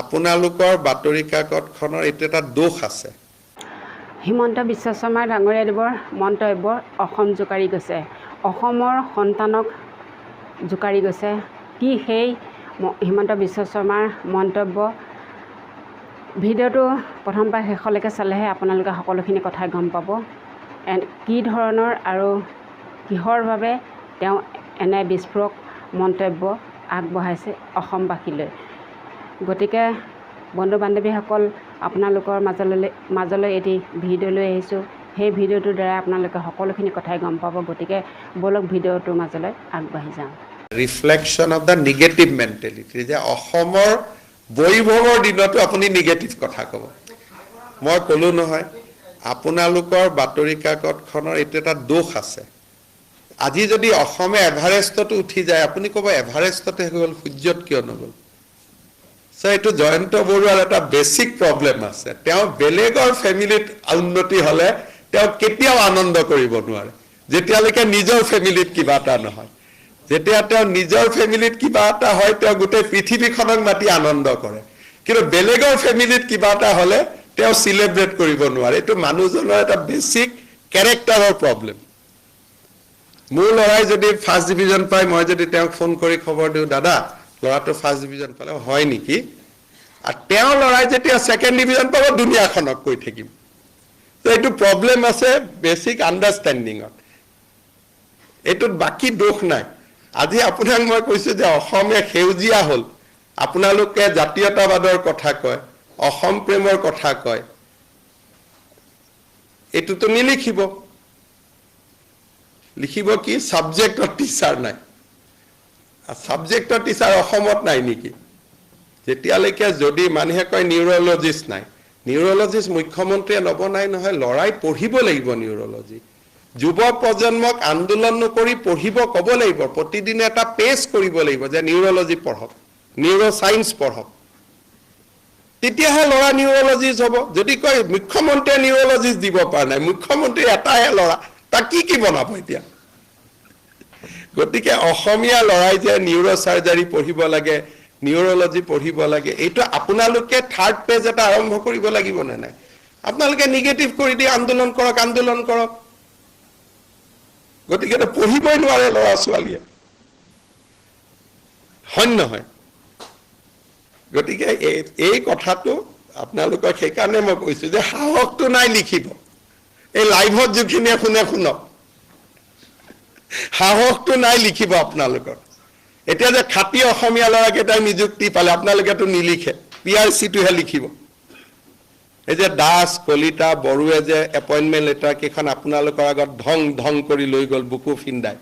আপোনালোকৰ বাতৰি কাকতখনৰ এইটো এটা দোষ আছে। হিমন্ত বিশ্ব শৰ্মা ডাঙৰীয়াদেৱৰ মন্তব্য অসম জোকাৰি গৈছে, অসমৰ সন্তানক জোকাৰি গৈছে। কি সেই হিমন্ত বিশ্ব শৰ্মাৰ মন্তব্য? ভিডিঅ'টো প্ৰথম পৰা শেষলৈকে চালেহে আপোনালোকে সকলোখিনি কথাই গম পাব, কি ধৰণৰ আৰু কিহৰ বাবে তেওঁ এনে বিস্ফোৰক মন্তব্য আগবঢ়াইছে অসমবাসীলৈ। গতিকে বন্ধু বান্ধৱীসকল, আপোনালোকৰ মাজলৈ এটি ভিডিঅ' লৈ আহিছোঁ। সেই ভিডিঅ'টোৰ দ্বাৰা আপোনালোকে সকলোখিনি কথাই গম পাব। গতিকে বলক ভিডিঅ'টোৰ মাজলৈ আগবাঢ়ি যাওঁ। Reflection of the negative mentality, যে অসমৰ বৈভৱৰ দিনতো আপুনি নিগেটিভ কথা ক'ব। মই ক'লোঁ নহয়, আপোনালোকৰ বাতৰি কাকতখনৰ এইটো এটা দোষ আছে। আজি যদি অসমে এভাৰেষ্টত উঠি যায়, আপুনি ক'ব এভাৰেষ্টতে গ'ল, সূৰ্যত কিয় নগ'ল? এইটো জয়ন্ত বৰুৱাৰ এটা বেছিক প্ৰব্লেম আছে। তেওঁ বেলেগৰ ফেমিলিত উন্নতি হ'লে তেওঁ কেতিয়াও আনন্দ কৰিব নোৱাৰে, যেতিয়ালৈকে নিজৰ ফেমিলিত কিবা এটা নহয়। যেতিয়া তেওঁ নিজৰ ফেমিলিত কিবা এটা হয়, তেওঁ গোটেই পৃথিৱীখনক মাতি আনন্দ কৰে। কিন্তু বেলেগৰ ফেমিলিত কিবা এটা হ'লে তেওঁ চিলেব্ৰেট কৰিব নোৱাৰে। এইটো মানুহজনৰ এটা বেছিক কেৰেক্টাৰৰ প্ৰব্লেম। মোৰ ল'ৰাই যদি ফাৰ্ষ্ট ডিভিজন পায়, মই যদি তেওঁক ফোন কৰি খবৰ দিওঁ, দাদা ল'ৰাটো ফাৰ্ষ্ট ডিভিজন পালে, হয় নেকি? আৰু তেওঁ ল'ৰাই যেতিয়া ছেকেণ্ড ডিভিজন পাব, দুনিয়াখনক কৈ থাকিম। এইটো প্ৰব্লেম আছে বেছিক আণ্ডাৰষ্টেণ্ডিঙত। এইটোত বাকী দোষ নাই। আজি আপোনাক মই কৈছোঁ যে অসমে সেউজীয়া হ'ল, আপোনালোকে জাতীয়তাবাদৰ কথা কয়, অসম প্ৰেমৰ কথা কয়, এইটোতো নিলিখিব। লিখিব কি? ছাবজেক্টৰ টিচাৰ নাই। ছাবজেক্টৰ টিচাৰ অসমত নাই নেকি? যেতিয়ালৈকে যদি মানুহে কয় নিউৰলজিষ্ট নাই, নিউৰলজিষ্ট মুখ্যমন্ত্ৰীয়ে ল'ব নাই নহয়, ল'ৰাই পঢ়িব লাগিব নিউৰলজি। যুৱ প্ৰজন্মক আন্দোলন নকৰি পঢ়িব ক'ব লাগিব, প্ৰতিদিনে এটা পেজ কৰিব লাগিব যে নিউৰলজি পঢ়ক, নিউৰ' চাইন্স পঢ়ক, তেতিয়াহে ল'ৰা নিউৰলজিষ্ট হ'ব। যদি কয় মুখ্যমন্ত্ৰীয়ে নিউৰলজিষ্ট দিব পৰা নাই, মুখ্যমন্ত্ৰী এটাহে ল'ৰা, তাক কি বনাব এতিয়া? গতিকে অসমীয়া ল'ৰাই যে নিউৰ' চাৰ্জাৰী পঢ়িব লাগে, নিউৰলজি পঢ়িব লাগে, এইটো আপোনালোকে থাৰ্ড পেজ এটা আৰম্ভ কৰিব লাগিব নে নাই? আপোনালোকে নিগেটিভ কৰি দি আন্দোলন কৰক, আন্দোলন কৰক। গতিকে পঢ়িবই নোৱাৰে ল'ৰা ছোৱালীয়ে, হয় নহয়? গতিকে এই কথাটো আপোনালোকক সেইকাৰণে মই কৈছোঁ যে সাহসটো নাই লিখিব। এই লাইভত যিখিনিয়ে শুনে শুনক, সাহসটো নাই লিখিব আপোনালোকৰ। এতিয়া যে খাটি অসমীয়া ল'ৰাকেইটাই নিযুক্তি পালে, আপোনালোকেতো নিলিখে, PRC-টোহে লিখিব। এই যে দাস, কলিতা, বড়োৱে যে এপইণ্টমেণ্ট লেটাৰ কেইখন আপোনালোকৰ আগত ধং ধং কৰি লৈ গ'ল বুকু ফিন্দাই,